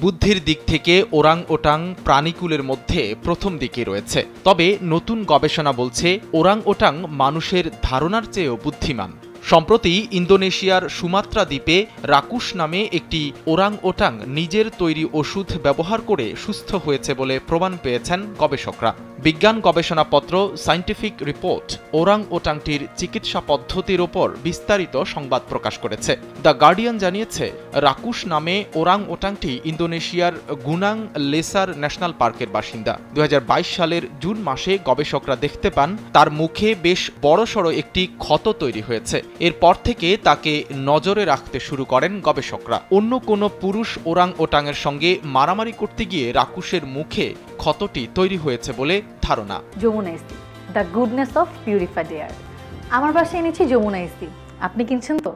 বুদ্ধির দিক থেকে ওরাং ওটাং প্রাণীকুলের মধ্যে প্রথম দিকে রয়েছে। তবে নতুন গবেষণা বলছে ওরাং ওটাং মানুষের ধারণার চেয়েও বুদ্ধিমান। সম্প্রতি ইন্দোনেশিয়ার সুমাত্রা দ্বীপে রাকুশ নামে একটি ওরাং ওটাং নিজের তৈরি ওষুধ ব্যবহার করে সুস্থ হয়েছে বলে প্রমাণ পেয়েছেন গবেষকরা। বিজ্ঞান গবেষণাপত্র সায়েন্টিফিক রিপোর্ট ওরাং ওটাংটির চিকিৎসা পদ্ধতির ওপর বিস্তারিত সংবাদ প্রকাশ করেছে। দ্য গার্ডিয়ান জানিয়েছে, রাকুশ নামে ওরাং ওটাংটি ইন্দোনেশিয়ার গুনাং লেসার ন্যাশনাল পার্কের বাসিন্দা। 2022 সালের জুন মাসে গবেষকরা দেখতে পান তার মুখে বেশ বড়সড় একটি ক্ষত তৈরি হয়েছে। এরপর থেকে তাকে নজরে রাখতে শুরু করেন গবেষকরা। অন্য কোনো পুরুষ ওরাং ওটাংয়ের সঙ্গে মারামারি করতে গিয়ে রাকুশের মুখে ক্ষতটি তৈরি হয়েছে বলে ধারণা। যমুনা ইস্তি, the goodness of purified air. আমার বাসায় এনেছি যমুনা ইস্তি, আপনি কিনছেন তো?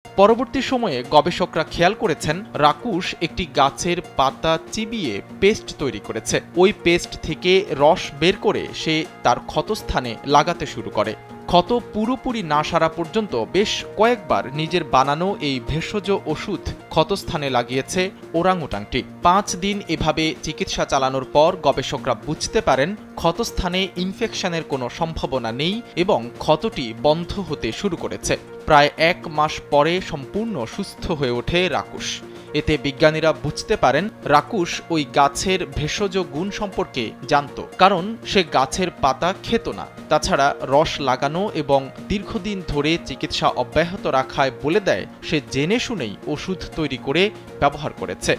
পরবর্তী সময়ে গবেষকরা খেয়াল করেছেন রাকুশ একটি গাছের পাতা চিবিয়ে পেস্ট তৈরি করেছে। ওই পেস্ট থেকে রস বের করে সে তার ক্ষতস্থানে লাগাতে শুরু করে। ক্ষত পুরোপুরি না সারা পর্যন্ত বেশ কয়েকবার নিজের বানানো এই ভেষজ ওষুধ ক্ষতস্থানে লাগিয়েছে ওরাংওটাংটি। 5 দিন এভাবে চিকিৎসা চালানোর পর গবেষকরা বুঝতে পারেন ক্ষতস্থানে ইনফেকশনের কোনো সম্ভাবনা নেই এবং ক্ষতটি বন্ধ হতে শুরু করেছে। প্রায় 1 মাস পরে সম্পূর্ণ সুস্থ হয়ে ওঠে রাকুশ। এতে বিজ্ঞানীরা বুঝতে পারেন রাকুশ ওই গাছের ভেষজ গুণ সম্পর্কে জানত, কারণ সে গাছের পাতা খেত না। তাছাড়া রস লাগানো এবং দীর্ঘদিন ধরে চিকিৎসা অব্যাহত রাখায় বলে দেয় সে জেনে শুনেই ওষুধ তৈরি করে ব্যবহার করেছে।